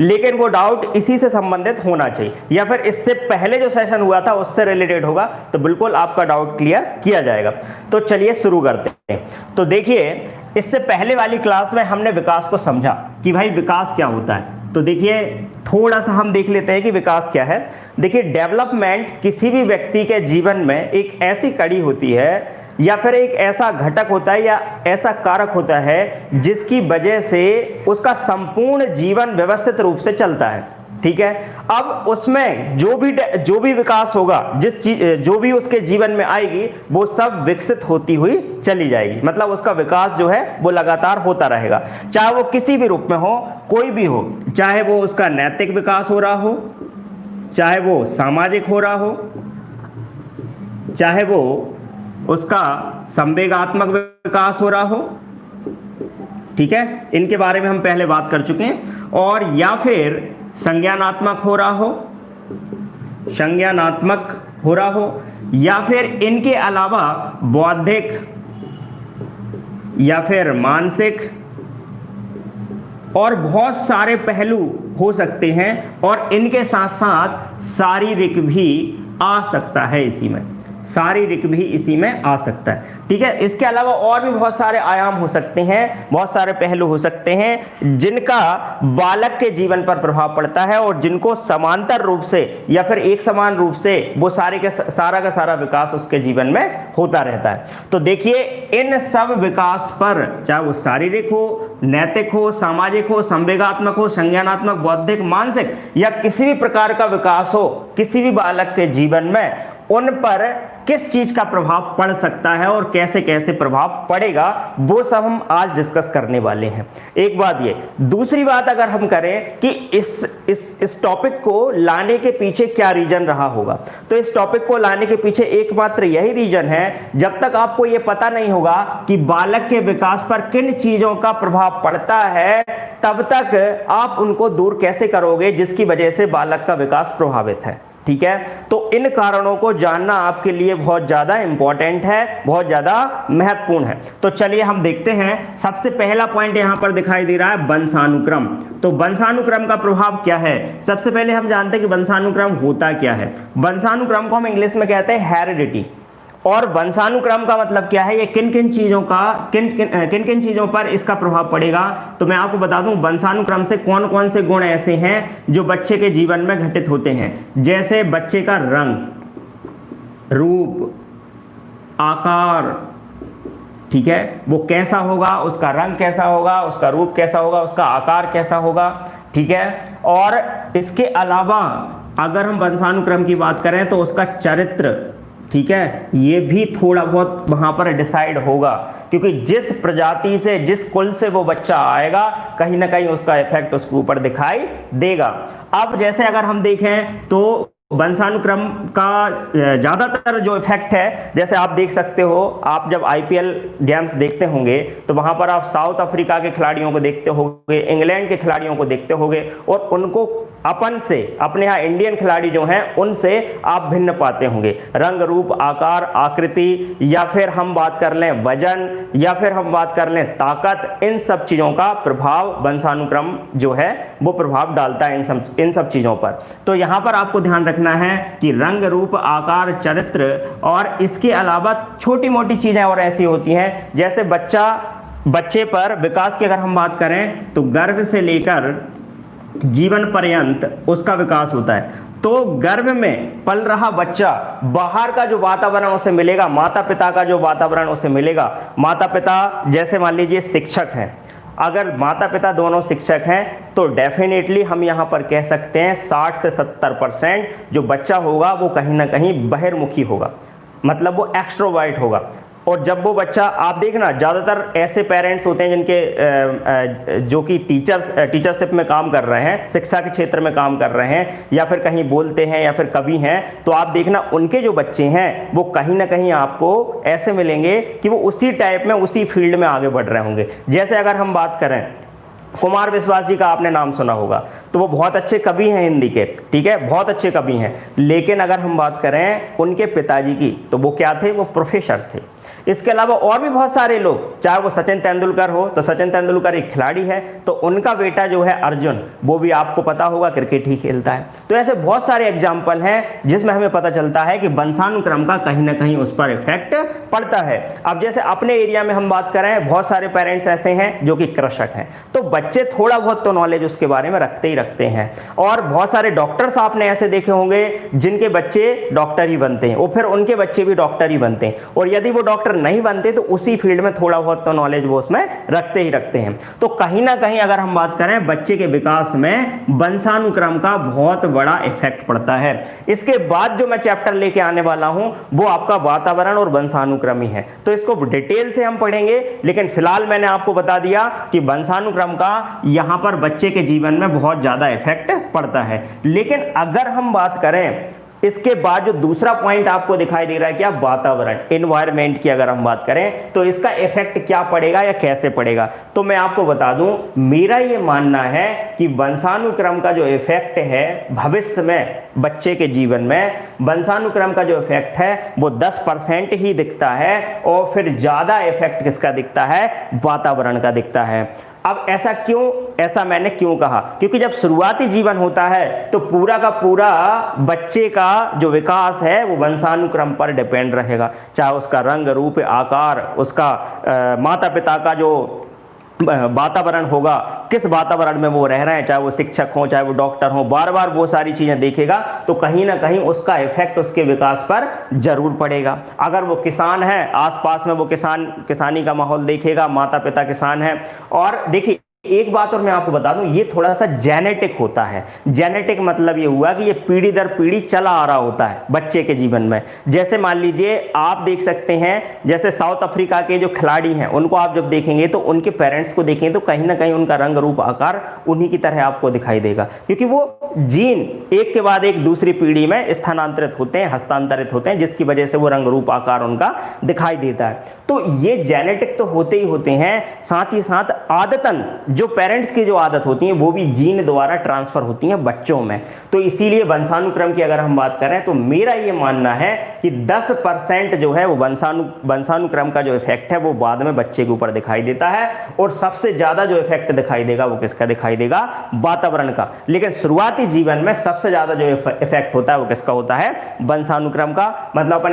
लेकिन वो डाउट इसी से संबंधित होना चाहिए, या फिर इससे पहले जो सेशन हुआ था उससे रिलेटेड होगा तो बिल्कुल आपका डाउट क्लियर किया जाएगा। तो चलिए शुरू करते हैं। तो देखिए, इससे पहले वाली क्लास में हमने विकास को समझा कि भाई विकास क्या होता है। तो देखिए, थोड़ा सा हम देख लेते हैं कि विकास क्या है। देखिए, डेवलपमेंट किसी भी व्यक्ति के जीवन में एक ऐसी कड़ी होती है या फिर एक ऐसा घटक होता है या ऐसा कारक होता है जिसकी वजह से उसका संपूर्ण जीवन व्यवस्थित रूप से चलता है। ठीक है, अब उसमें जो भी विकास होगा, जिस चीज जो भी उसके जीवन में आएगी वो सब विकसित होती हुई चली जाएगी। मतलब उसका विकास जो है वो लगातार होता रहेगा, चाहे वो किसी भी रूप में हो, कोई भी हो, चाहे वो उसका नैतिक विकास हो रहा हो, चाहे वो सामाजिक हो रहा हो, चाहे वो उसका संवेगात्मक विकास हो रहा हो। ठीक है, इनके बारे में हम पहले बात कर चुके हैं। और या फिर संज्ञानात्मक हो रहा हो, या फिर इनके अलावा बौद्धिक या फिर मानसिक और बहुत सारे पहलू हो सकते हैं, और इनके साथ साथ शारीरिक भी आ सकता है, शारीरिक भी इसी में आ सकता है। ठीक है, इसके अलावा और भी बहुत सारे आयाम हो सकते हैं, बहुत सारे पहलू हो सकते हैं जिनका बालक के जीवन पर प्रभाव पड़ता है और जिनको समांतर रूप से या फिर एक समान रूप से वो सारा का सारा विकास उसके जीवन में होता रहता है। तो देखिए, इन सब विकास पर, चाहे वो शारीरिक हो, नैतिक हो, सामाजिक हो, संवेगात्मक हो, संज्ञानात्मक, बौद्धिक, मानसिक या किसी भी प्रकार का विकास हो किसी भी बालक के जीवन में, उन पर किस चीज का प्रभाव पड़ सकता है और कैसे कैसे प्रभाव पड़ेगा वो सब हम आज डिस्कस करने वाले हैं। एक बात ये, दूसरी बात अगर हम करें कि इस टॉपिक को लाने के पीछे क्या रीजन रहा होगा, तो इस टॉपिक को लाने के पीछे एकमात्र यही रीजन है, जब तक आपको ये पता नहीं होगा कि बालक के विकास पर किन चीजों का प्रभाव पड़ता है, तब तक आप उनको दूर कैसे करोगे जिसकी वजह से बालक का विकास प्रभावित है। ठीक है, तो इन कारणों को जानना आपके लिए बहुत ज्यादा इंपॉर्टेंट है, बहुत ज्यादा महत्वपूर्ण है। तो चलिए हम देखते हैं। सबसे पहला पॉइंट यहां पर दिखाई दे रहा है वंशानुक्रम। तो वंशानुक्रम का प्रभाव क्या है? सबसे पहले हम जानते हैं कि वंशानुक्रम होता क्या है। वंशानुक्रम को हम इंग्लिश में कहते हैं हेरिडिटी। और वंशानुक्रम का मतलब क्या है, ये किन किन चीजों पर इसका प्रभाव पड़ेगा। तो मैं आपको बता दूं, वंशानुक्रम से कौन कौन से गुण ऐसे हैं जो बच्चे के जीवन में घटित होते हैं। जैसे बच्चे का रंग, रूप, आकार, ठीक है, वो कैसा होगा, उसका रंग कैसा होगा, उसका रूप कैसा होगा, उसका आकार कैसा होगा। ठीक है, और इसके अलावा अगर हम वंशानुक्रम की बात करें तो उसका चरित्र, ठीक है, ये भी थोड़ा बहुत वहां पर डिसाइड होगा, क्योंकि जिस प्रजाति से, जिस कुल से वो बच्चा आएगा, कहीं ना कहीं उसका इफेक्ट उसके ऊपर दिखाई देगा। अब जैसे अगर हम देखें तो वंशानुक्रम का ज्यादातर जो इफेक्ट है, जैसे आप देख सकते हो, आप जब आईपीएल गेम्स देखते होंगे तो वहां पर आप साउथ अफ्रीका के खिलाड़ियों को देखते होंगे, इंग्लैंड के खिलाड़ियों को देखते होंगे, और उनको अपन से, अपने यहाँ इंडियन खिलाड़ी जो हैं उनसे आप भिन्न पाते होंगे। रंग, रूप, आकार, आकृति, या फिर हम बात कर लें वजन, या फिर हम बात कर लें ताकत, इन सब चीजों का प्रभाव वंशानुक्रम जो है वो प्रभाव डालता है इन सब चीजों पर। तो यहाँ पर आपको ध्यान रखना है कि रंग, रूप, आकार, चरित्र, और इसके अलावा छोटी मोटी चीजें और ऐसी होती हैं, जैसे बच्चे पर विकास की अगर हम बात करें तो गर्भ से लेकर जीवन पर्यंत उसका विकास होता है। तो गर्भ में पल रहा बच्चा, बाहर का जो वातावरण उसे मिलेगा, माता पिता का जो वातावरण उसे मिलेगा, माता पिता जैसे मान लीजिए शिक्षक हैं, अगर माता पिता दोनों शिक्षक हैं तो डेफिनेटली हम यहाँ पर कह सकते हैं 60 से 70% जो बच्चा होगा वो कहीं ना कहीं बहिर्मुखी होगा, मतलब वो एक्सट्रोवर्ट होगा। और जब वो बच्चा, आप देखना ज़्यादातर ऐसे पेरेंट्स होते हैं जिनके जो कि टीचरशिप में काम कर रहे हैं, शिक्षा के क्षेत्र में काम कर रहे हैं, या फिर कहीं बोलते हैं या फिर कवि हैं, तो आप देखना उनके जो बच्चे हैं वो कहीं ना कहीं आपको ऐसे मिलेंगे कि वो उसी टाइप में, उसी फील्ड में आगे बढ़ रहे होंगे। जैसे अगर हम बात करें, कुमार विश्वास जी का आपने नाम सुना होगा, तो वो बहुत अच्छे कवि हैं हिंदी के, ठीक है, बहुत अच्छे कवि हैं। लेकिन अगर हम बात करें उनके पिताजी की, तो वो क्या थे, वो प्रोफेसर थे। इसके अलावा और भी बहुत सारे लोग, चाहे वो सचिन तेंदुलकर हो, तो सचिन तेंदुलकर एक खिलाड़ी है, तो उनका बेटा जो है अर्जुन, वो भी आपको पता होगा क्रिकेट ही खेलता है। तो ऐसे बहुत सारे एग्जाम्पल हैं जिसमें हमें पता चलता है कि वंशानुक्रम का कहीं ना कहीं उस पर इफेक्ट पड़ता है। अब जैसे अपने एरिया में हम बात करें, बहुत सारे पेरेंट्स ऐसे हैं जो कि कृषक हैं, तो बच्चे थोड़ा बहुत तो नॉलेज उसके बारे में रखते ही रखते हैं। और बहुत सारे डॉक्टर्स आपने ऐसे देखे होंगे जिनके बच्चे डॉक्टर ही बनते हैं, और फिर उनके बच्चे भी डॉक्टर ही बनते हैं, और यदि वो डॉक्टर नहीं बनते तो उसी फील्ड में थोड़ा बहुत तो नॉलेज वो उसमें रखते ही रखते हैं। तो कहीं ना कहीं अगर हम बात करें, बच्चे के विकास में वंशानुक्रम का बहुत बड़ा इफेक्ट पड़ता है। इसके बाद जो मैं चैप्टर लेके आने वाला हूं वो आपका वातावरण और वंशानुक्रम ही है, तो इसको डिटेल से हम पढ़ेंगे। लेकिन फिलहाल मैंने आपको बता दिया कि वंशानुक्रम का यहां पर बच्चे के जीवन में बहुत ज्यादा इफेक्ट पड़ता है। लेकिन अगर हम बात करें इसके बाद जो दूसरा पॉइंट आपको दिखाई दे रहा है क्या, वातावरण, एनवायरनमेंट की अगर हम बात करें तो इसका इफेक्ट क्या पड़ेगा या कैसे पड़ेगा, तो मैं आपको बता दूं, मेरा ये मानना है कि वंशानुक्रम का जो इफेक्ट है भविष्य में बच्चे के जीवन में, वंशानुक्रम का जो इफेक्ट है वो 10% ही दिखता है, और फिर ज्यादा इफेक्ट किसका दिखता है, वातावरण का दिखता है। अब ऐसा क्यों, ऐसा मैंने क्यों कहा, क्योंकि जब शुरुआती जीवन होता है तो पूरा का पूरा बच्चे का जो विकास है वो वंशानुक्रम पर डिपेंड रहेगा, चाहे उसका रंग रूप आकार, उसका माता पिता का जो वातावरण होगा, किस वातावरण में वो रह रहे हैं, चाहे वो शिक्षक हो चाहे वो डॉक्टर हो, बार बार वो सारी चीजें देखेगा तो कहीं ना कहीं उसका इफेक्ट उसके विकास पर जरूर पड़ेगा। अगर वो किसान है, आसपास में वो किसानी का माहौल देखेगा, माता पिता किसान है। और देखिए एक बात और मैं आपको बता दूं, ये थोड़ा सा जेनेटिक होता है। जेनेटिक मतलब ये हुआ कि ये पीढ़ी दर पीढ़ी चला आ रहा होता है बच्चे के जीवन में। जैसे मान लीजिए आप देख सकते हैं, जैसे साउथ अफ्रीका के जो खिलाड़ी हैं उनको आप जब देखेंगे तो उनके पेरेंट्स को देखेंगे तो कहीं ना कहीं उनका रंग रूप आकार उन्हीं की तरह आपको दिखाई देगा, क्योंकि वो जीन एक के बाद एक दूसरी पीढ़ी में स्थानांतरित होते हैं, हस्तांतरित होते हैं, जिसकी वजह से वो रंग रूप आकार उनका दिखाई देता है। तो ये जेनेटिक तो होते ही होते हैं, साथ ही साथ आदतन जो पेरेंट्स की जो आदत होती है वो भी जीन द्वारा ट्रांसफर होती है बच्चों में। तो इसीलिए वंशानुक्रम की अगर हम बात करें तो मेरा ये मानना है कि 10% जो है वो वंशानुक्रम का जो इफेक्ट है वो बाद में बच्चे के ऊपर दिखाई देता है, और सबसे ज्यादा जो इफेक्ट दिखाई देगा वो किसका दिखाई देगा, वातावरण का। लेकिन शुरुआती जीवन में सबसे ज्यादा जो इफेक्ट होता है वो किसका होता है, वंशानुक्रम का। मतलब अपन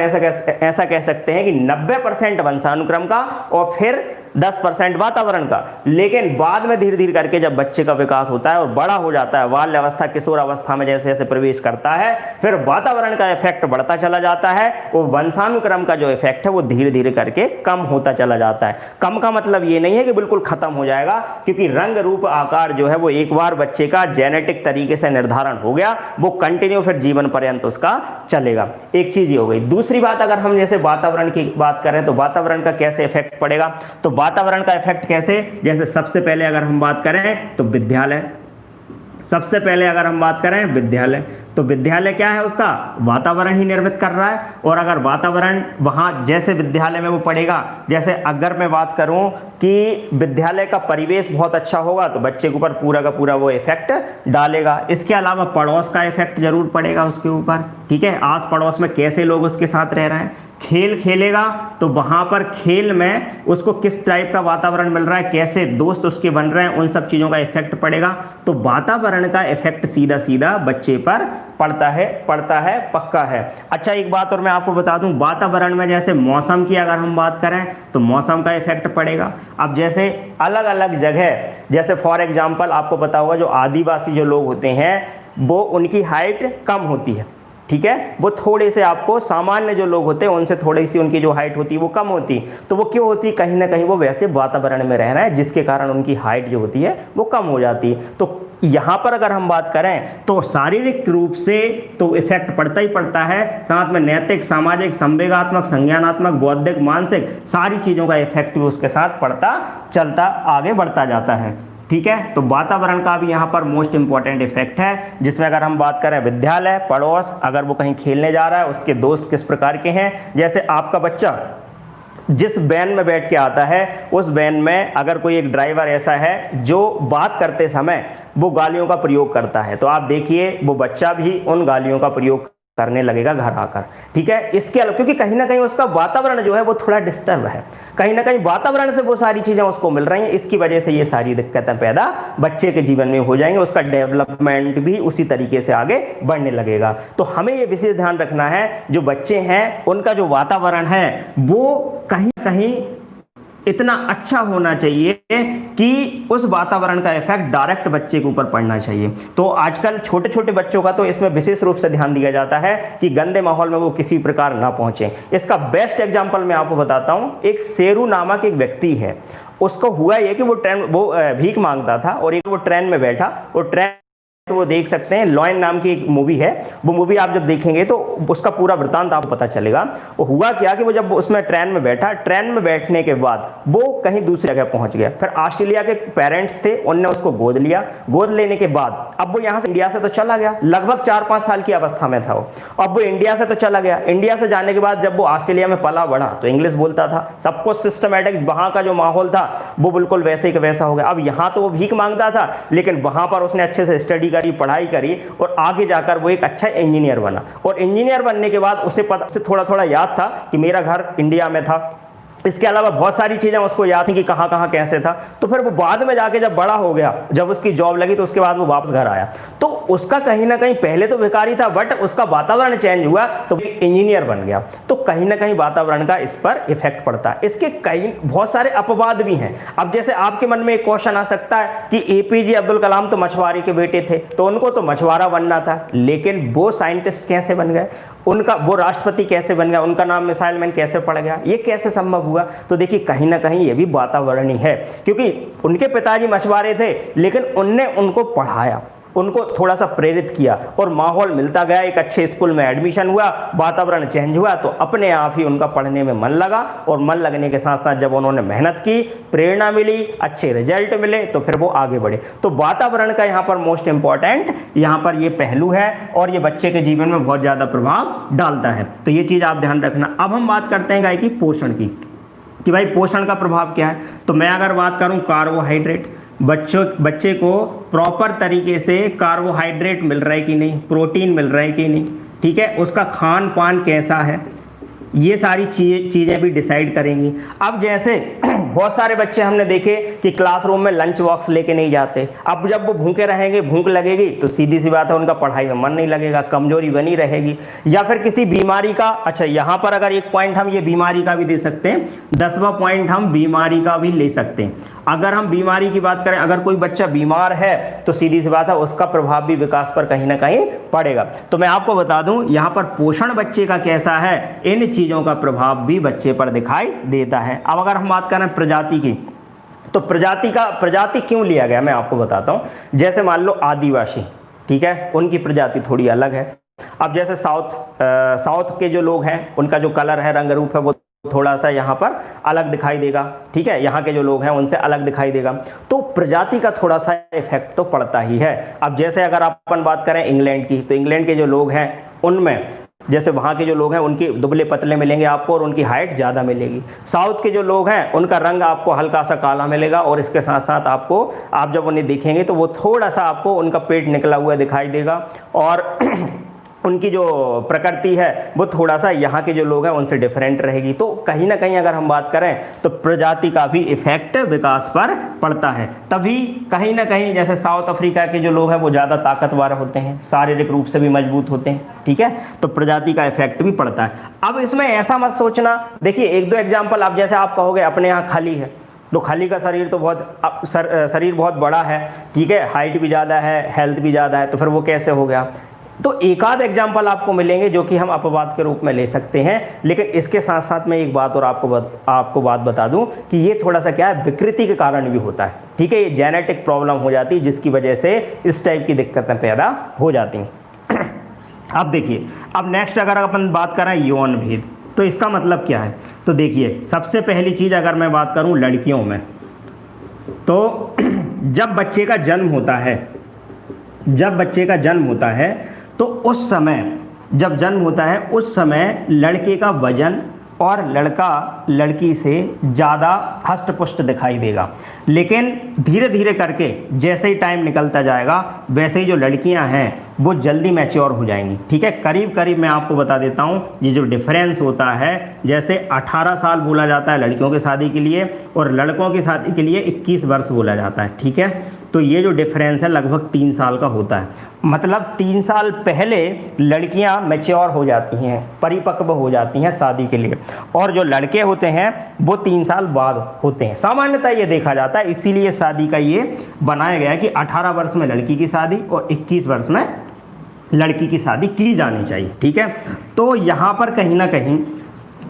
ऐसा कह सकते हैं कि 90% वंशानुक्रम का और फिर 10% वातावरण का। लेकिन बाद में धीरे धीरे करके जब बच्चे का विकास होता है और बड़ा हो जाता है, बाल्य अवस्था किशोर अवस्था में जैसे जैसे प्रवेश करता है, फिर वातावरण का इफेक्ट बढ़ता चला जाता है, वो वंशानुक्रम का जो इफेक्ट है वो धीरे धीरे करके कम होता चला जाता है। कम का मतलब ये नहीं है कि बिल्कुल खत्म हो जाएगा, क्योंकि रंग रूप आकार जो है वो एक बार बच्चे का जेनेटिक तरीके से निर्धारण हो गया, वो कंटिन्यू फिर जीवन पर्यंत उसका चलेगा। एक चीज ये हो गई। दूसरी बात, अगर हम जैसे वातावरण की बात करें तो वातावरण का कैसे इफेक्ट पड़ेगा, तो वातावरण का इफेक्ट कैसे, जैसे सबसे पहले अगर हम बात करें तो विद्यालय, सबसे पहले अगर हम बात करें विद्यालय, तो विद्यालय क्या है, उसका वातावरण ही निर्मित कर रहा है। और अगर वातावरण वहाँ जैसे विद्यालय में वो पड़ेगा, जैसे अगर मैं बात करूं कि विद्यालय का परिवेश बहुत अच्छा होगा तो बच्चे के ऊपर पूरा का पूरा वो इफेक्ट डालेगा। इसके अलावा पड़ोस का इफेक्ट जरूर पड़ेगा उसके ऊपर, ठीक है, आस पड़ोस में कैसे लोग उसके साथ रह रहे हैं। खेल खेलेगा तो वहां पर खेल में उसको किस टाइप का वातावरण मिल रहा है, कैसे दोस्त उसके बन रहे हैं, उन सब चीजों का इफेक्ट पड़ेगा। तो वातावरण का इफेक्ट सीधा सीधा बच्चे पर पड़ता है, पक्का है। अच्छा एक बात और मैं आपको बता दूं, वातावरण में जैसे मौसम की अगर हम बात करें तो मौसम का इफेक्ट पड़ेगा। अब जैसे अलग अलग जगह, जैसे फॉर एग्जांपल आपको पता होगा जो आदिवासी जो लोग होते हैं वो उनकी हाइट कम होती है, ठीक है, वो थोड़े से आपको सामान्य जो लोग होते हैं उनसे थोड़ी सी उनकी जो हाइट होती है वो कम होती। तो वो क्यों होती, कहीं ना कहीं वो वैसे वातावरण में रह रहे हैं जिसके कारण उनकी हाइट जो होती है वो कम हो जाती है। तो यहाँ पर अगर हम बात करें तो शारीरिक रूप से तो इफेक्ट पड़ता ही पड़ता है, साथ में नैतिक, सामाजिक, संवेगात्मक, संज्ञानात्मक, बौद्धिक, मानसिक सारी चीजों का इफेक्ट भी उसके साथ पड़ता चलता आगे बढ़ता जाता है, ठीक है। तो वातावरण का भी यहाँ पर मोस्ट इंपॉर्टेंट इफेक्ट है, जिसमें अगर हम बात करें विद्यालय, पड़ोस, अगर वो कहीं खेलने जा रहा है उसके दोस्त किस प्रकार के हैं। जैसे आपका बच्चा जिस वैन में बैठ के आता है उस वैन में अगर कोई एक ड्राइवर ऐसा है जो बात करते समय वो गालियों का प्रयोग करता है, तो आप देखिए वो बच्चा भी उन गालियों का प्रयोग करने लगेगा घर आकर, ठीक है। इसके अलावा क्योंकि कहीं ना कहीं उसका वातावरण जो है वो थोड़ा डिस्टर्ब है, कहीं ना कहीं वातावरण से वो सारी चीजें उसको मिल रही हैं, इसकी वजह से ये सारी दिक्कतें पैदा बच्चे के जीवन में हो जाएंगे, उसका डेवलपमेंट भी उसी तरीके से आगे बढ़ने लगेगा। तो हमें ये विशेष ध्यान रखना है, जो बच्चे हैं उनका जो वातावरण है वो कहीं ना कहीं इतना अच्छा होना चाहिए कि उस वातावरण का इफेक्ट डायरेक्ट बच्चे के ऊपर पड़ना चाहिए। तो आजकल छोटे छोटे बच्चों का तो इसमें विशेष रूप से ध्यान दिया जाता है कि गंदे माहौल में वो किसी प्रकार ना पहुंचे। इसका बेस्ट एग्जांपल मैं आपको बताता हूं। एक शेरू नामक एक व्यक्ति है, उसको हुआ ये कि वो भीख मांगता था और एक वो ट्रेन में बैठा और ट्रेन तो वो देख सकते हैं, लॉयन नाम की एक मूवी है, वो मूवी आप जब देखेंगे तो उसका पूरा वृत्तांत आपको पता चलेगा। वो हुआ क्या कि वो जब उसमें ट्रेन में बैठा, ट्रेन में बैठने के बाद वो कहीं दूसरी जगह पहुंच गया। फिर ऑस्ट्रेलिया के पेरेंट्स थे, उनने उसको गोद लिया। गोद लेने के बाद अब वो यहाँ से इंडिया से तो चला गया, लगभग 4-5 साल की अवस्था में था वो। अब वो इंडिया से तो चला गया, इंडिया से जाने के बाद जब वो ऑस्ट्रेलिया में पला बढ़ा तो इंग्लिश बोलता था, सब कुछ सिस्टमेटिक, वहाँ का जो माहौल था वो बिल्कुल वैसे ही वैसा हो गया। अब यहाँ तो वो भीख मांगता था, लेकिन वहाँ पर उसने अच्छे से स्टडी करी, पढ़ाई करी और आगे जाकर वो एक अच्छा इंजीनियर बना। और इंजीनियर बनने के बाद उसे थोड़ा थोड़ा याद था कि मेरा घर इंडिया में था, इसके अलावा बहुत सारी चीजें उसको याद थी कि कहाँ कहाँ कैसे था। तो फिर वो बाद में जाके जब बड़ा हो गया, जब उसकी जॉब लगी तो उसके बाद वो वापस घर आया, तो उसका कहीं ना कहीं पहले तो भिखारी था बट उसका वातावरण चेंज हुआ तो इंजीनियर बन गया। तो कहीं ना कहीं वातावरण का इस पर इफेक्ट पड़ता है। इसके कई बहुत सारे अपवाद भी हैं। अब जैसे आपके मन में एक क्वेश्चन आ सकता है कि एपीजे अब्दुल कलाम तो मछुआरे के बेटे थे, तो उनको तो मछुआरा बनना था, लेकिन वो साइंटिस्ट कैसे बन गए, उनका वो राष्ट्रपति कैसे बन गया, उनका नाम मिसाइल मैन कैसे पड़ गया, ये कैसे संभव हुआ? तो देखिए कहीं ना कहीं ये भी वातावरण ही है, क्योंकि उनके पिताजी मछुआरे थे लेकिन उनने उनको पढ़ाया, उनको थोड़ा सा प्रेरित किया और माहौल मिलता गया, एक अच्छे स्कूल में एडमिशन हुआ, वातावरण चेंज हुआ, तो अपने आप ही उनका पढ़ने में मन लगा और मन लगने के साथ साथ जब उन्होंने मेहनत की, प्रेरणा मिली, अच्छे रिजल्ट मिले, तो फिर वो आगे बढ़े। तो वातावरण का यहाँ पर मोस्ट इंपॉर्टेंट यहाँ पर ये पहलू है और ये बच्चे के जीवन में बहुत ज़्यादा प्रभाव डालता है। तो ये चीज़ आप ध्यान रखना। अब हम बात करते हैं गाय की पोषण की, कि भाई पोषण का प्रभाव क्या है। तो मैं अगर बात करूँ कार्बोहाइड्रेट, बच्चे को प्रॉपर तरीके से कार्बोहाइड्रेट मिल रहा है कि नहीं, प्रोटीन मिल रहा है कि नहीं, ठीक है, उसका खान पान कैसा है, ये सारी चीज़ें भी डिसाइड करेंगी। अब जैसे बहुत सारे बच्चे हमने देखे कि क्लासरूम में लंच बॉक्स लेके नहीं जाते। अब जब वो भूखे रहेंगे, भूख लगेगी, तो सीधी सी बात है उनका पढ़ाई में मन नहीं लगेगा, कमजोरी बनी रहेगी। या फिर किसी बीमारी का, अच्छा यहाँ पर अगर एक पॉइंट हम ये बीमारी का भी दे सकते हैं, 10वां पॉइंट हम बीमारी का भी ले सकते हैं। अगर हम बीमारी की बात करें, अगर कोई बच्चा बीमार है तो सीधी सी बात है उसका प्रभाव भी विकास पर कहीं ना कहीं पड़ेगा। तो मैं आपको बता दूं यहाँ पर पोषण बच्चे का कैसा है, इन चीज़ों का प्रभाव भी बच्चे पर दिखाई देता है। अब अगर हम बात करें प्रजाति की, तो प्रजाति क्यों लिया गया मैं आपको बताता हूँ। जैसे मान लो आदिवासी, ठीक है, उनकी प्रजाति थोड़ी अलग है। अब जैसे साउथ के जो लोग हैं उनका जो कलर है, रंग रूप है, वो थोड़ा सा यहाँ पर अलग दिखाई देगा, ठीक है, यहाँ के जो लोग हैं उनसे अलग दिखाई देगा। तो प्रजाति का थोड़ा सा इफेक्ट तो पड़ता ही है। अब जैसे अगर अपन बात करें इंग्लैंड की, तो इंग्लैंड के जो लोग हैं उनमें जैसे वहाँ के जो लोग हैं उनके दुबले पतले मिलेंगे आपको और उनकी हाइट ज़्यादा मिलेगी। साउथ के जो लोग हैं उनका रंग आपको हल्का सा काला मिलेगा और इसके साथ साथ आपको, आप जब उन्हें देखेंगे तो वो थोड़ा सा आपको उनका पेट निकला हुआ दिखाई देगा और उनकी जो प्रकृति है वो थोड़ा सा यहाँ के जो लोग हैं उनसे डिफरेंट रहेगी। तो कहीं ना कहीं अगर हम बात करें तो प्रजाति का भी इफेक्ट विकास पर पड़ता है। तभी कहीं ना कहीं जैसे साउथ अफ्रीका के जो लोग हैं वो ज़्यादा ताकतवर होते हैं, शारीरिक रूप से भी मजबूत होते हैं, ठीक है, तो प्रजाति का इफेक्ट भी पड़ता है। अब इसमें ऐसा मत सोचना, देखिए एक दो एग्जाम्पल, आप जैसे आप कहोगे अपने यहाँ खली है, तो खली का शरीर तो शरीर बहुत बड़ा है, ठीक है, हाइट भी ज़्यादा है, हेल्थ भी ज़्यादा है, तो फिर वो कैसे हो गया। तो एक आध एग्जाम्पल आपको मिलेंगे जो कि हम अपवाद के रूप में ले सकते हैं। लेकिन इसके साथ साथ मैं एक बात और आपको बात बता दूं कि ये थोड़ा सा क्या है, विकृति के कारण भी होता है, ठीक है, ये जेनेटिक प्रॉब्लम हो जाती है जिसकी वजह से इस टाइप की दिक्कतें पैदा हो जाती हैं। अब देखिए, अब नेक्स्ट अगर अपन बात करें यौन भेद, तो इसका मतलब क्या है। तो देखिए सबसे पहली चीज़ अगर मैं बात करूँ लड़कियों में, तो जब बच्चे का जन्म होता है तो उस समय जब जन्म होता है उस समय लड़के का वजन और लड़का लड़की से ज़्यादा हष्ट-पुष्ट दिखाई देगा। लेकिन धीरे धीरे करके जैसे ही टाइम निकलता जाएगा वैसे ही जो लड़कियां हैं वो जल्दी मैच्योर हो जाएंगी। ठीक है, करीब करीब मैं आपको बता देता हूं ये जो डिफरेंस होता है, जैसे 18 साल बोला जाता है लड़कियों की शादी के लिए और लड़कों की शादी के लिए 21 वर्ष बोला जाता है। ठीक है, तो ये जो डिफरेंस है लगभग 3 साल का होता है। मतलब 3 साल पहले लड़कियां मैच्योर हो जाती हैं, परिपक्व हो जाती हैं शादी के लिए, और जो लड़के होते हैं वो 3 साल बाद होते हैं। सामान्यतः ये देखा जाता है, इसीलिए शादी का ये बनाया गया है कि 18 वर्ष में लड़की की शादी और 21 वर्ष में लड़की की शादी की जानी चाहिए। ठीक है, तो यहाँ पर कहीं ना कहीं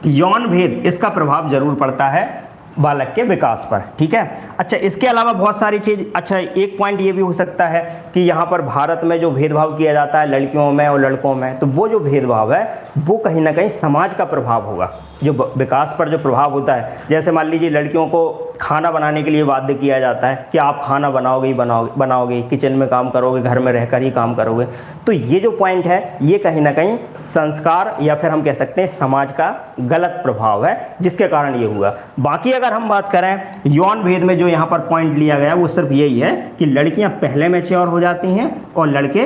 यौन भेद इसका प्रभाव जरूर पड़ता है बालक के विकास पर। ठीक है, अच्छा इसके अलावा बहुत सारी चीज़, अच्छा एक पॉइंट ये भी हो सकता है कि यहाँ पर भारत में जो भेदभाव किया जाता है लड़कियों में और लड़कों में, तो वो जो भेदभाव है वो कहीं ना कहीं समाज का प्रभाव होगा, जो विकास पर जो प्रभाव होता है। जैसे मान लीजिए लड़कियों को खाना बनाने के लिए बाध्य किया जाता है कि आप खाना बनाओगे ही बनाओगे, किचन में काम करोगे, घर में रहकर ही काम करोगे। तो ये जो पॉइंट है ये कहीं ना कहीं संस्कार या फिर हम कह सकते हैं समाज का गलत प्रभाव है जिसके कारण ये हुआ। बाकी अगर हम बात करें यौन भेद में जो यहाँ पर पॉइंट लिया गया वो सिर्फ यही है कि लड़कियाँ पहले मैच्योर हो जाती हैं और लड़के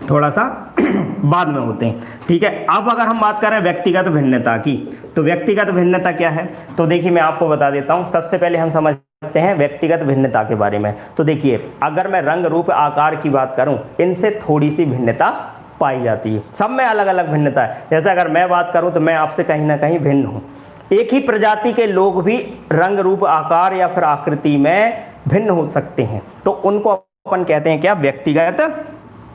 थोड़ा सा बाद में होते हैं। ठीक है, अब अगर हम बात करें व्यक्तिगत भिन्नता की, तो व्यक्तिगत भिन्नता क्या है, तो देखिए मैं आपको बता देता हूं। सबसे पहले हम समझते हैं व्यक्तिगत भिन्नता के बारे में। तो देखिए अगर मैं रंग रूप आकार की बात करूं, इनसे थोड़ी सी भिन्नता पाई जाती है, सब में अलग अलग भिन्नता है। जैसे अगर मैं बात करूं तो मैं आपसे कहीं ना कहीं भिन्न हूं। एक ही प्रजाति के लोग भी रंग रूप आकार या फिर आकृति में भिन्न हो सकते हैं, तो उनको अपन कहते हैं क्या, व्यक्तिगत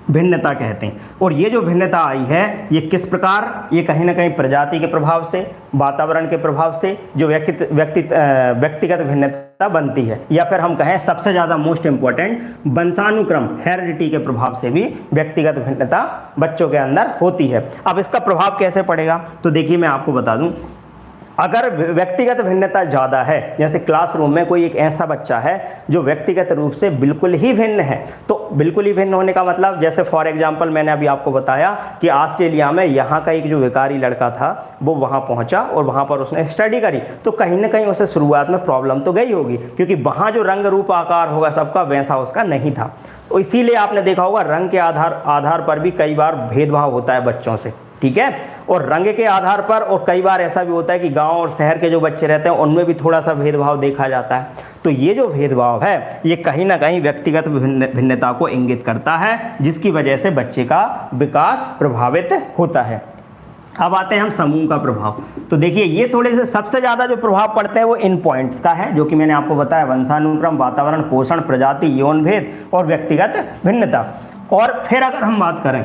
भिन्नता कहते हैं। और ये जो भिन्नता आई है ये किस प्रकार, ये कहीं ना कहीं प्रजाति के प्रभाव से, वातावरण के प्रभाव से जो व्यक्तिगत भिन्नता बनती है, या फिर हम कहें सबसे ज़्यादा मोस्ट इंपॉर्टेंट वंशानुक्रम हेरिडिटी के प्रभाव से भी व्यक्तिगत भिन्नता बच्चों के अंदर होती है। अब इसका प्रभाव कैसे पड़ेगा, तो देखिए मैं आपको बता दूं। अगर व्यक्तिगत भिन्नता ज़्यादा है, जैसे क्लासरूम में कोई एक ऐसा बच्चा है जो व्यक्तिगत रूप से बिल्कुल ही भिन्न है, तो बिल्कुल ही भिन्न होने का मतलब, जैसे फॉर एग्जांपल मैंने अभी आपको बताया कि ऑस्ट्रेलिया में यहाँ का एक जो विकारी लड़का था वो वहाँ पहुँचा और वहाँ पर उसने स्टडी करी, तो कहीं ना कहीं उसे शुरुआत में प्रॉब्लम तो गई होगी, क्योंकि वहाँ जो रंग रूप आकार होगा सबका वैसा उसका नहीं था। तो इसीलिए आपने देखा होगा रंग के आधार पर भी कई बार भेदभाव होता है बच्चों से। ठीक है, और रंग के आधार पर, और कई बार ऐसा भी होता है कि गांव और शहर के जो बच्चे रहते हैं उनमें भी थोड़ा सा भेदभाव देखा जाता है। तो ये जो भेदभाव है ये कहीं ना कहीं व्यक्तिगत भिन्नता को इंगित करता है, जिसकी वजह से बच्चे का विकास प्रभावित होता है। अब आते हैं हम समूह का प्रभाव। तो देखिए ये थोड़े से सबसे ज़्यादा जो प्रभाव पड़ते हैं वो इन पॉइंट्स का है, जो कि मैंने आपको बताया, वंशानुक्रम, वातावरण, पोषण, प्रजाति, यौन भेद और व्यक्तिगत भिन्नता। और फिर अगर हम बात करें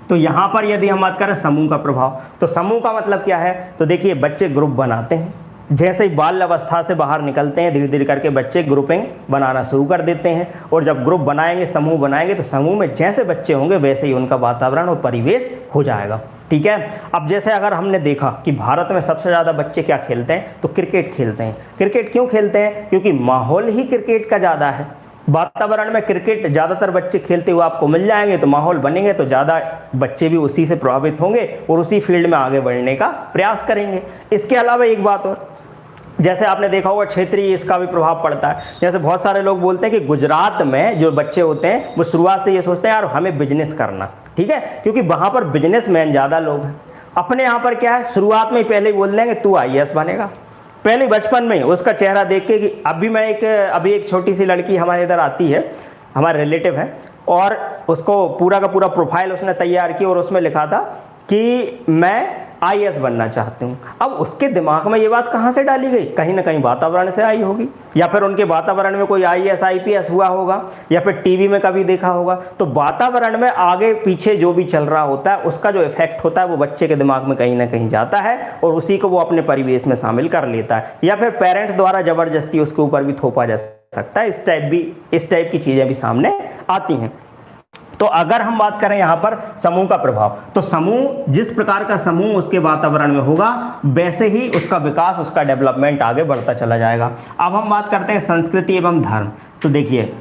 तो यहाँ पर यदि हम बात करें समूह का प्रभाव, तो समूह का मतलब क्या है, तो देखिए बच्चे ग्रुप बनाते हैं। जैसे ही बाल्य अवस्था से बाहर निकलते हैं धीरे धीरे करके बच्चे ग्रुपिंग बनाना शुरू कर देते हैं, और जब ग्रुप बनाएंगे, समूह बनाएंगे, तो समूह में जैसे बच्चे होंगे वैसे ही उनका वातावरण और परिवेश हो जाएगा। ठीक है, अब जैसे अगर हमने देखा कि भारत में सबसे ज़्यादा बच्चे क्या खेलते हैं, तो क्रिकेट खेलते हैं। क्रिकेट क्यों खेलते हैं, क्योंकि माहौल ही क्रिकेट का ज़्यादा है। वातावरण में क्रिकेट ज़्यादातर बच्चे खेलते हुए आपको मिल जाएंगे, तो माहौल बनेंगे, तो ज़्यादा बच्चे भी उसी से प्रभावित होंगे और उसी फील्ड में आगे बढ़ने का प्रयास करेंगे। इसके अलावा एक बात और, जैसे आपने देखा होगा क्षेत्रीय इसका भी प्रभाव पड़ता है। जैसे बहुत सारे लोग बोलते हैं कि गुजरात में जो बच्चे होते हैं वो शुरुआत से ये सोचते हैं यार हमें बिजनेस करना, ठीक है, क्योंकि वहाँ पर बिजनेसमैन ज़्यादा लोग हैं। अपने यहाँ पर क्या है, शुरुआत में ही पहले ही बोल देंगे तू IAS बनेगा, पहले बचपन में उसका चेहरा देख के कि अभी एक छोटी सी लड़की हमारे इधर आती है, हमारे रिलेटिव है, और उसको पूरा का पूरा प्रोफाइल उसने तैयार किया और उसमें लिखा था कि मैं IAS बनना चाहती हूँ। अब उसके दिमाग में ये बात कहाँ से डाली गई, कहीं ना कहीं वातावरण से आई होगी, या फिर उनके वातावरण में कोई IAS IPS हुआ होगा, या फिर टीवी में कभी देखा होगा। तो वातावरण में आगे पीछे जो भी चल रहा होता है उसका जो इफेक्ट होता है वो बच्चे के दिमाग में कहीं ना कहीं जाता है और उसी को वो अपने परिवेश में शामिल कर लेता है, या फिर पेरेंट्स द्वारा जबरदस्ती उसके ऊपर भी थोपा जा सकता है। इस टाइप की चीज़ें भी सामने आती हैं। तो अगर हम बात करें यहाँ पर समूह का प्रभाव, तो समूह, जिस प्रकार का समूह उसके वातावरण में होगा वैसे ही उसका विकास, उसका डेवलपमेंट आगे बढ़ता चला जाएगा। अब हम बात करते हैं संस्कृति एवं धर्म। तो देखिए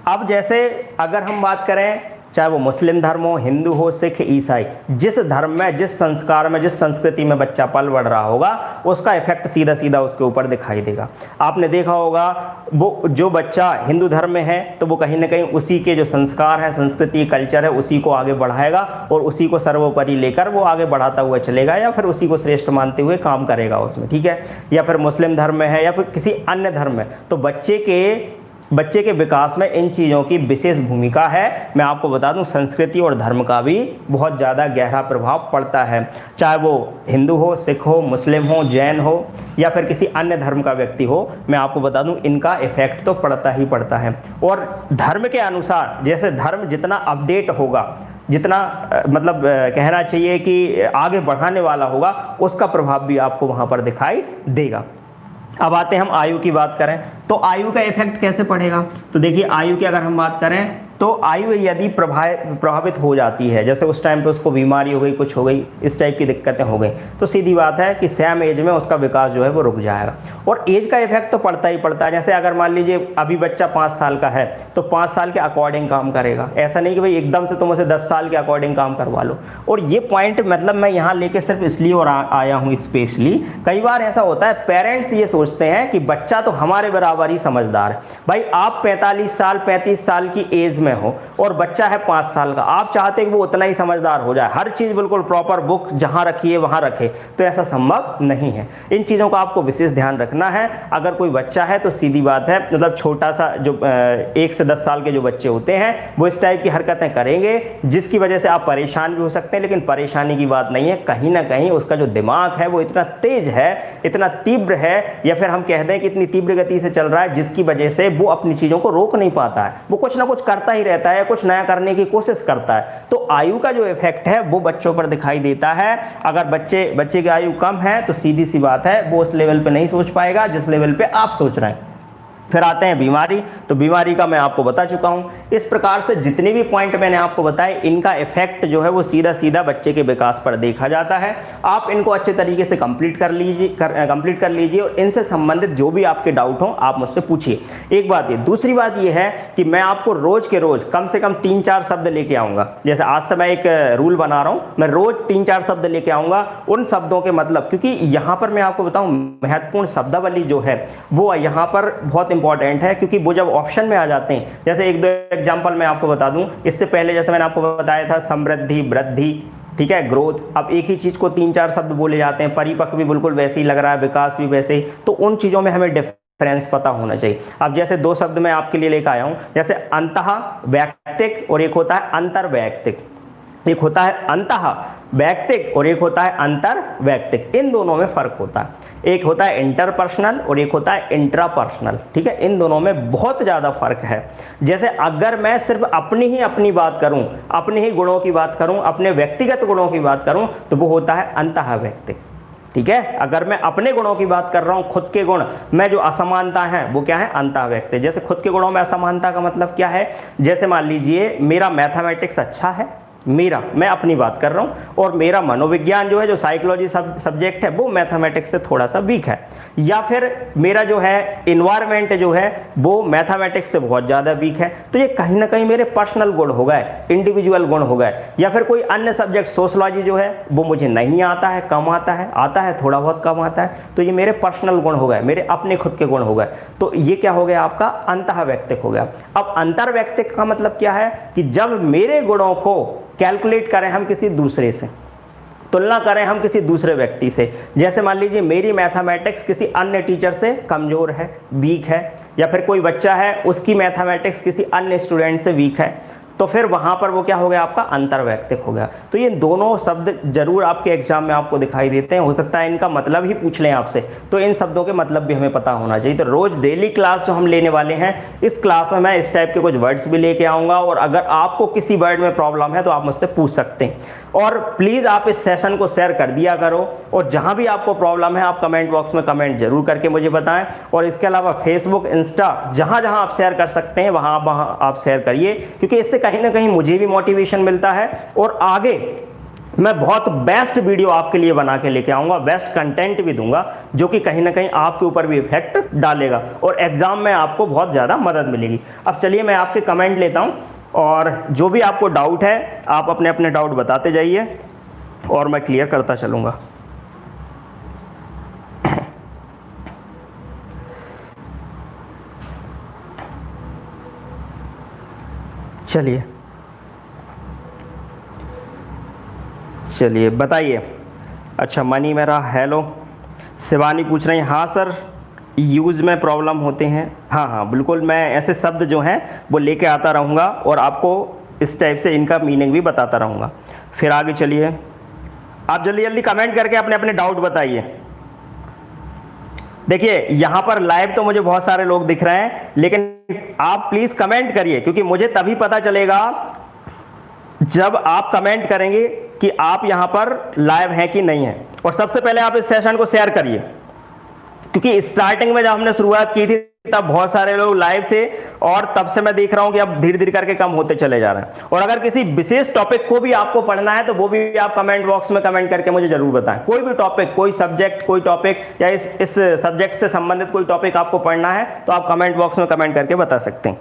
अब जैसे अगर हम बात करें चाहे वो मुस्लिम धर्म हो, हिंदू हो, सिख, ईसाई, जिस धर्म में, जिस संस्कार में, जिस संस्कृति में बच्चा पल बढ़ रहा होगा उसका इफेक्ट सीधा सीधा उसके ऊपर दिखाई देगा। आपने देखा होगा वो जो बच्चा हिंदू धर्म में है तो वो कहीं ना कहीं उसी के जो संस्कार हैं, संस्कृति, कल्चर है, उसी को आगे बढ़ाएगा और उसी को सर्वोपरि लेकर वो आगे बढ़ाता हुआ चलेगा या फिर उसी को श्रेष्ठ मानते हुए काम करेगा उसमें, ठीक है। या फिर मुस्लिम धर्म में है या फिर किसी अन्य धर्म में, तो बच्चे के विकास में इन चीज़ों की विशेष भूमिका है। मैं आपको बता दूं संस्कृति और धर्म का भी बहुत ज़्यादा गहरा प्रभाव पड़ता है, चाहे वो हिंदू हो, सिख हो, मुस्लिम हो, जैन हो या फिर किसी अन्य धर्म का व्यक्ति हो। मैं आपको बता दूं इनका इफेक्ट तो पड़ता ही पड़ता है। और धर्म के अनुसार जैसे धर्म जितना अपडेट होगा, जितना मतलब कहना चाहिए कि आगे बढ़ाने वाला होगा, उसका प्रभाव भी आपको वहाँ पर दिखाई देगा। अब आते हैं हम आयु की बात करें तो आयु का इफेक्ट कैसे पड़ेगा। तो देखिए आयु की अगर हम बात करें तो आयु यदि प्रभावित हो जाती है, जैसे उस टाइम पे उसको बीमारी हो गई, कुछ हो गई, इस टाइप की दिक्कतें हो गई, तो सीधी बात है कि सेम एज में उसका विकास जो है वो रुक जाएगा। और एज का इफेक्ट तो पड़ता ही पड़ता है। जैसे अगर मान लीजिए अभी बच्चा 5 साल का है तो 5 साल के अकॉर्डिंग काम करेगा, ऐसा नहीं कि भाई एकदम से तुम उसे 10 साल के अकॉर्डिंग काम करवा लो। और ये पॉइंट मतलब मैं यहाँ लेके सिर्फ इसलिए और आया हूँ स्पेशली, कई बार ऐसा होता है पेरेंट्स ये सोचते हैं कि बच्चा तो हमारे बराबर ही समझदार है। भाई आप 45 साल 35 साल की एज में हो और बच्चा है 5 साल का, आप चाहते हैं कि वो उतना ही समझदार हो जाए, हर चीज बिल्कुल प्रॉपर, बुक जहां रखी है वहां रखे, तो ऐसा संभव नहीं है। इन चीजों का आपको विशेष ध्यान रखना है। अगर कोई बच्चा है तो सीधी बात है, मतलब छोटा सा जो 1 से 10 साल के जो बच्चे होते हैं वो इस टाइप की हरकतें करेंगे जिसकी वजह से आप परेशान भी हो सकते हैं। लेकिन परेशानी की बात नहीं है, कहीं ना कहीं उसका जो दिमाग है वो इतना तेज है, इतना तीव्र है, या फिर हम कह दें कि इतनी तीव्र गति से चल रहा है जिसकी वजह से वो अपनी चीजों को रोक नहीं पाता है, वो कुछ ना कुछ करता ही रहता है, कुछ नया करने की कोशिश करता है। तो आयु का जो इफेक्ट है वो बच्चों पर दिखाई देता है। अगर बच्चे की आयु कम है तो सीधी सी बात है वो उस लेवल पे नहीं सोच पाएगा जिस लेवल पे आप सोच रहे हैं। फिर आते हैं बीमारी। तो बीमारी का मैं आपको बता चुका हूं। इस प्रकार से जितने भी पॉइंट मैंने आपको बताए इनका इफेक्ट जो है वो सीधा सीधा बच्चे के विकास पर देखा जाता है। आप इनको अच्छे तरीके से कंप्लीट कर लीजिए और इनसे संबंधित जो भी आपके डाउट हो आप मुझसे पूछिए। एक बात ये, दूसरी बात ये है कि मैं आपको रोज के रोज कम से कम 3-4 शब्द लेके आऊंगा। जैसे आज से मैं एक रूल बना रहा हूं, मैं रोज 3-4 शब्द लेके आऊंगा, उन शब्दों के मतलब, क्योंकि यहां पर मैं आपको बताऊं महत्वपूर्ण शब्दावली जो है वो यहां पर बहुत इंपॉर्टेंट है, क्योंकि वो जब ऑप्शन में आ जाते हैं, जैसे 1-2 एग्जांपल मैं आपको बता दूं। इससे पहले जैसे मैंने आपको बताया था समृद्धि, वृद्धि, ठीक है, ग्रोथ। अब एक ही चीज को 3-4 शब्द बोले जाते हैं। परिपक्व भी बिल्कुल वैसे ही लग रहा है, विकास भी वैसे ही। तो उन चीजों में हमें डिफरेंस पता होना चाहिए। अब जैसे 2 शब्द मैं आपके लिए लेकर आया हूं, जैसे अंतः वैयक्तिक और एक होता है अंतर वैयक्तिक। एक होता है अंतः वैयक्तिक और एक होता है अंतर वैयक्तिक। इन दोनों में फर्क होता है। एक होता है इंटरपर्सनल और एक होता है इंट्रापर्सनल, ठीक है। इन दोनों में बहुत ज़्यादा फर्क है। जैसे अगर मैं सिर्फ अपनी बात करूं, अपने ही गुणों की बात करूं, अपने व्यक्तिगत गुणों की बात करूं, तो वो होता है अंतः वैयक्तिक, ठीक है। अगर मैं अपने गुणों की बात कर रहा हूं, खुद के गुण में जो असमानता है वो क्या है, अंतः वैयक्तिक। जैसे खुद के गुणों में असमानता का मतलब क्या है, जैसे मान लीजिए मेरा मैथमेटिक्स अच्छा है, मैं अपनी बात कर रहा हूं, और मेरा मनोविज्ञान जो है, जो साइकोलॉजी सब्जेक्ट है, वो मैथमेटिक्स से थोड़ा सा वीक है। या फिर मेरा जो है इन्वायरमेंट जो है वो मैथमेटिक्स से बहुत ज़्यादा वीक है। तो ये कहीं ना कहीं मेरे पर्सनल गुण हो गए, इंडिविजुअल गुण हो गए। या फिर कोई अन्य सब्जेक्ट सोशलॉजी जो है वो मुझे नहीं आता है, कम आता है थोड़ा बहुत कम आता है, तो ये मेरे पर्सनल गुण हो गए, मेरे अपने खुद के गुण हो गए। तो ये क्या हो गया, आपका अंतः वैयक्तिक हो गया। अब अंतर वैयक्तिक का मतलब क्या है कि जब मेरे गुणों को कैलकुलेट करें हम किसी दूसरे से, तुलना करें हम किसी दूसरे व्यक्ति से। जैसे मान लीजिए मेरी मैथमेटिक्स किसी अन्य टीचर से कमज़ोर है, वीक है, या फिर कोई बच्चा है उसकी मैथमेटिक्स किसी अन्य स्टूडेंट से वीक है, तो फिर वहाँ पर वो क्या हो गया, आपका अंतर्वैयक्तिक हो गया। तो ये दोनों शब्द जरूर आपके एग्जाम में आपको दिखाई देते हैं। हो सकता है इनका मतलब ही पूछ लें आपसे, तो इन शब्दों के मतलब भी हमें पता होना चाहिए। तो रोज डेली क्लास जो हम लेने वाले हैं, इस क्लास में मैं इस टाइप के कुछ वर्ड्स भी लेके आऊँगा, और अगर आपको किसी वर्ड में प्रॉब्लम है तो आप मुझसे पूछ सकते हैं। और प्लीज़ आप इस सेशन को शेयर कर दिया करो, और जहाँ भी आपको प्रॉब्लम है आप कमेंट बॉक्स में कमेंट जरूर करके मुझे बताएं। और इसके अलावा फेसबुक, इंस्टा, जहाँ जहाँ आप शेयर कर सकते हैं वहाँ आप शेयर करिए, क्योंकि इससे कहीं ना कहीं मुझे भी मोटिवेशन मिलता है, और आगे मैं बहुत बेस्ट वीडियो आपके लिए बना के लेके आऊँगा, बेस्ट कंटेंट भी दूंगा, जो कि कहीं ना कहीं आपके ऊपर भी इफेक्ट डालेगा और एग्जाम में आपको बहुत ज़्यादा मदद मिलेगी। अब चलिए मैं आपके कमेंट लेता हूँ। और जो भी आपको डाउट है आप अपने अपने डाउट बताते जाइए और मैं क्लियर करता चलूँगा। चलिए बताइए। अच्छा मनी मेरा हेलो। शिवानी पूछ रही हैं हाँ सर यूज़ में प्रॉब्लम होते हैं। हाँ बिल्कुल, मैं ऐसे शब्द जो हैं वो लेके आता रहूँगा और आपको इस टाइप से इनका मीनिंग भी बताता रहूँगा। फिर आगे चलिए, आप जल्दी जल्दी कमेंट करके अपने अपने डाउट बताइए। देखिए यहाँ पर लाइव तो मुझे बहुत सारे लोग दिख रहे हैं, लेकिन आप प्लीज़ कमेंट करिए, क्योंकि मुझे तभी पता चलेगा जब आप कमेंट करेंगे कि आप यहाँ पर लाइव हैं कि नहीं है। और सबसे पहले आप इस सेशन को शेयर करिए, क्योंकि स्टार्टिंग में जब हमने शुरुआत की थी तब बहुत सारे लोग लाइव थे और तब से मैं देख रहा हूं कि अब धीरे धीरे करके कम होते चले जा रहे हैं। और अगर किसी विशेष टॉपिक को भी आपको पढ़ना है तो वो भी आप कमेंट बॉक्स में कमेंट करके मुझे जरूर बताएं। कोई भी टॉपिक, कोई सब्जेक्ट, कोई टॉपिक या इस सब्जेक्ट से संबंधित कोई टॉपिक आपको पढ़ना है तो आप कमेंट बॉक्स में कमेंट करके बता सकते हैं।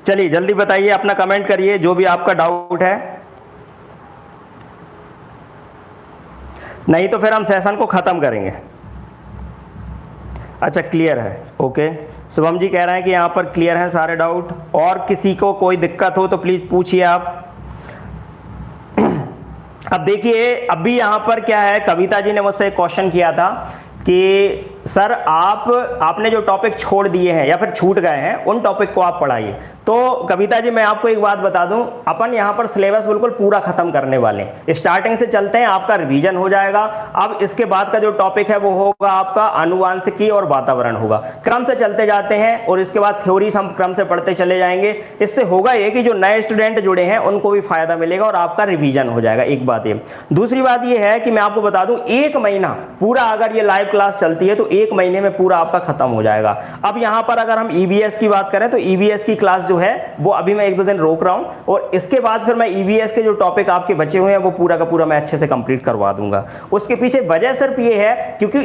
चलिए जल्दी बताइए, अपना कमेंट करिए जो भी आपका डाउट है, नहीं तो फिर हम सेशन को खत्म करेंगे। अच्छा क्लियर है, ओके। शुभम जी कह रहे हैं कि यहाँ पर क्लियर है सारे डाउट। और किसी को कोई दिक्कत हो तो प्लीज पूछिए आप। अब देखिए अभी यहाँ पर क्या है, कविता जी ने मुझसे एक क्वेश्चन किया था कि सर आपने जो टॉपिक छोड़ दिए हैं या फिर छूट गए हैं उन टॉपिक को आप पढ़ाइए। तो कविता जी मैं आपको एक बात बता दूं, अपन यहाँ पर सिलेबस बिल्कुल पूरा खत्म करने वाले हैं। स्टार्टिंग से चलते हैं, आपका रिवीजन हो जाएगा। अब इसके बाद का जो टॉपिक है वो होगा आपका आनुवांशिकी और वातावरण होगा। क्रम से चलते जाते हैं और इसके बाद थ्योरी हम क्रम से पढ़ते चले जाएंगे। इससे होगा ये कि जो नए स्टूडेंट जुड़े हैं उनको भी फायदा मिलेगा और आपका रिवीजन हो जाएगा। एक बात ये। दूसरी बात ये है कि मैं आपको बता दूं, 1 महीना पूरा अगर ये लाइव क्लास चलती है तो 1 महीने में पूरा आपका खत्म हो जाएगा। अब यहाँ पर अगर हम ईवीएस की बात करें तो ईवीएस की क्लास जो है वो अभी मैं 1-2 दिन रोक रहा हूँ और इसके बाद फिर मैं ईवीएस के जो टॉपिक आपके बचे हुए हैं वो पूरा का पूरा मैं अच्छे से कंप्लीट करवा दूंगा। उसके पीछे वजह सिर्फ ये है क्योंकि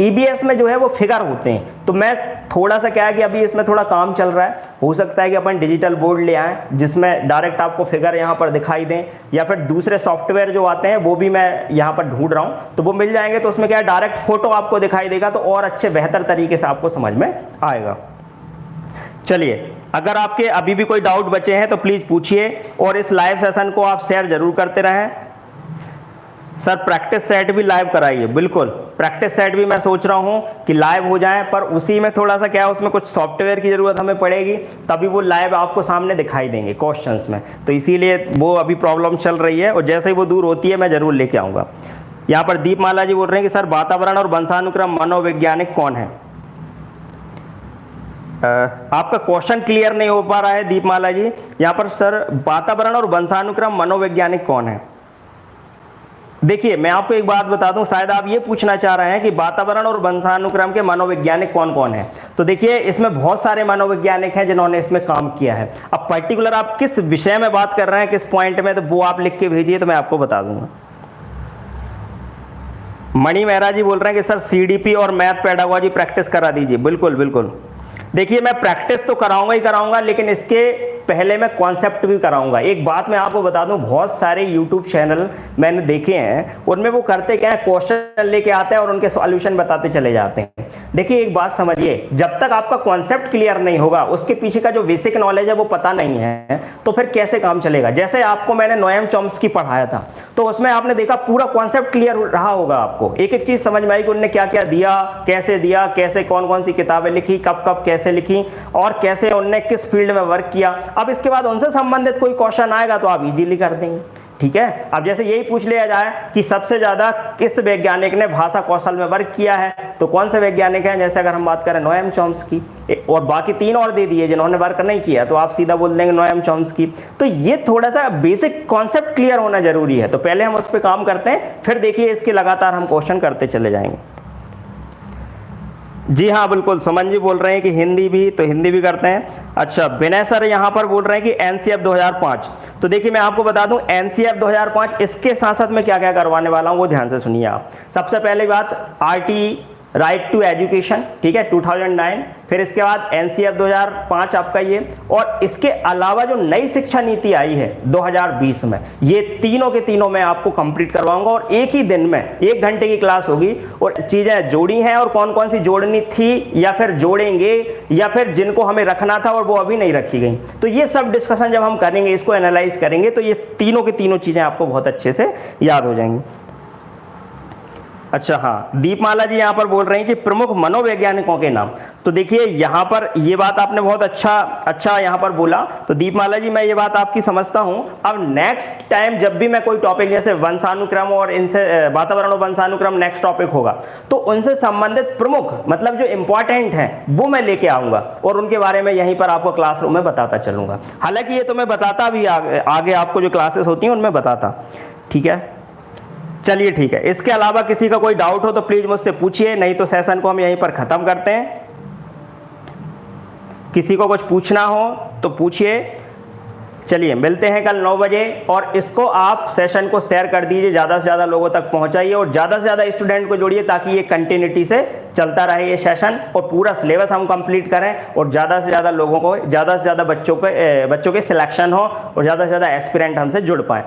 ईवीएस में जो है वो फिगर होते हैं, तो मैं थोड़ा सा क्या है कि अभी इसमें थोड़ा काम चल रहा है। हो सकता है कि अपन डिजिटल बोर्ड ले आएं जिसमें डायरेक्ट आपको फिगर यहाँ पर दिखाई दें, या फिर दूसरे सॉफ्टवेयर जो आते हैं वो भी मैं यहाँ पर ढूंढ रहा हूँ, तो वो मिल जाएंगे। तो उसमें क्या है, डायरेक्ट फोटो आपको दिखाई देगा तो और अच्छे बेहतर तरीके से आपको समझ में आएगा। चलिए अगर आपके अभी भी कोई डाउट बचे हैं तो प्लीज पूछिए और इस लाइव सेशन को आप शेयर जरूर करते रहें। सर प्रैक्टिस सेट भी लाइव कराइए। बिल्कुल, प्रैक्टिस सेट भी मैं सोच रहा हूं कि लाइव हो जाए, पर उसी में थोड़ा सा क्या है, उसमें कुछ सॉफ्टवेयर की जरूरत हमें पड़ेगी, तभी वो लाइव आपको सामने दिखाई देंगे क्वेश्चंस में, तो इसीलिए वो अभी प्रॉब्लम चल रही है और जैसे ही वो दूर होती है मैं जरूर लेके आऊँगा। यहाँ पर दीपमाला जी बोल रहे हैं कि सर वातावरण और वंशानुक्रम मनोवैज्ञानिक कौन है? आपका क्वेश्चन क्लियर नहीं हो पा रहा है दीपमाला जी। यहाँ पर सर वातावरण और वंशानुक्रम मनोवैज्ञानिक कौन है? देखिए मैं आपको एक बात बता दूं, शायद आप ये पूछना चाह रहे हैं कि वातावरण और वंशानुक्रम के मनोवैज्ञानिक कौन कौन है। तो देखिए इसमें बहुत सारे मनोवैज्ञानिक हैं जिन्होंने इसमें काम किया है। अब पर्टिकुलर आप किस विषय में बात कर रहे हैं, किस पॉइंट में, तो वो आप लिख के भेजिए तो मैं आपको बता दूंगा। मणि मेहरा जी बोल रहे हैं कि सर सीडीपी और मैथ पेडागोजी प्रैक्टिस करा दीजिए। बिल्कुल बिल्कुल, देखिए मैं प्रैक्टिस तो कराऊंगा ही कराऊंगा, लेकिन इसके पहले मैं कॉन्सेप्ट भी कराऊंगा। एक बात मैं आपको बता दूं, बहुत सारे यूट्यूब चैनल मैंने देखे हैं, उनमें वो करते क्या है, क्वेश्चन लेके आते हैं और उनके सॉल्यूशन बताते चले जाते हैं। देखिए एक बात समझिए, जब तक आपका कॉन्सेप्ट क्लियर नहीं होगा, उसके पीछे का जो बेसिक नॉलेज है वो पता नहीं है, तो फिर कैसे काम चलेगा। जैसे आपको मैंने नोएम चॉम्स्की पढ़ाया था, तो उसमें आपने देखा पूरा कॉन्सेप्ट क्लियर रहा होगा, आपको एक एक चीज समझ में आई कि उन्होंने क्या क्या दिया, कैसे कौन कौन सी किताबें लिखी, कब कब कैसे लिखी और कैसे उन्होंने किस फील्ड में वर्क किया। अब इसके बाद उनसे संबंधित कोई क्वेश्चन आएगा तो आप इजीली कर देंगे। ठीक है, अब जैसे यही पूछ लिया जाए कि सबसे ज्यादा किस वैज्ञानिक ने भाषा कौशल में वर्क किया है, तो कौन से वैज्ञानिक हैं, जैसे अगर हम बात करें नोएम चॉम्स्की, और बाकी 3 और दे दिए जिन्होंने वर्क नहीं किया, तो आप सीधा बोल देंगे नोएम चॉम्स्की। तो ये थोड़ा सा बेसिक कॉन्सेप्ट क्लियर होना जरूरी है, तो पहले हम उस पर काम करते हैं, फिर देखिए इसके लगातार हम क्वेश्चन करते चले जाएंगे। जी हाँ बिल्कुल, सुमन जी बोल रहे हैं कि हिंदी भी, तो हिंदी भी करते हैं। अच्छा विनय सर यहाँ पर बोल रहे हैं कि एनसीएफ 2005, तो देखिए मैं आपको बता दूं एनसीएफ 2005 इसके साथ साथ में क्या क्या करवाने वाला हूँ वो ध्यान से सुनिए आप। सबसे पहले बात आरटी राइट टू एजुकेशन, ठीक है 2009, फिर इसके बाद एनसीएफ 2005 आपका ये, और इसके अलावा जो नई शिक्षा नीति आई है 2020 में, ये तीनों के तीनों मैं आपको कंप्लीट करवाऊंगा और एक ही दिन में 1 घंटे की क्लास होगी, और चीजें जोड़ी हैं और कौन कौन सी जोड़नी थी या फिर जोड़ेंगे या फिर जिनको हमें रखना था और वो अभी नहीं रखी गई, तो ये सब डिस्कशन जब हम करेंगे, इसको एनालाइज करेंगे, तो ये तीनों की तीनों चीजें आपको बहुत अच्छे से याद हो जाएंगी। अच्छा हाँ, दीपमाला जी यहाँ पर बोल रही हैं कि प्रमुख मनोवैज्ञानिकों के नाम। तो देखिए यहाँ पर ये बात आपने बहुत अच्छा यहाँ पर बोला। तो दीपमाला जी मैं ये बात आपकी समझता हूँ। अब नेक्स्ट टाइम जब भी मैं कोई टॉपिक जैसे वंशानुक्रम और इनसे वातावरण और वंशानुक्रम नेक्स्ट टॉपिक होगा, तो उनसे संबंधित प्रमुख मतलब जो इंपॉर्टेंट है वो मैं लेके आऊंगा और उनके बारे में यहीं पर आपको क्लासरूम में बताता चलूंगा। हालांकि ये तो मैं बताता भी आगे आपको जो क्लासेस होती हैं उनमें बताता, ठीक है। चलिए ठीक है, इसके अलावा किसी का कोई डाउट हो तो प्लीज मुझसे पूछिए, नहीं तो सेशन को हम यहीं पर खत्म करते हैं। किसी को कुछ पूछना हो तो पूछिए। चलिए मिलते हैं कल 9 बजे, और इसको आप सेशन को शेयर कर दीजिए, ज़्यादा से ज़्यादा लोगों तक पहुंचाइए और ज़्यादा से ज़्यादा स्टूडेंट को जोड़िए ताकि ये कंटिन्यूटी से चलता रहे ये सेशन और पूरा सिलेबस हम कंप्लीट करें और ज़्यादा से ज़्यादा लोगों को, ज़्यादा से ज़्यादा बच्चों के सिलेक्शन हो और ज़्यादा से ज़्यादा एस्पिरेंट हमसे जुड़ पाए।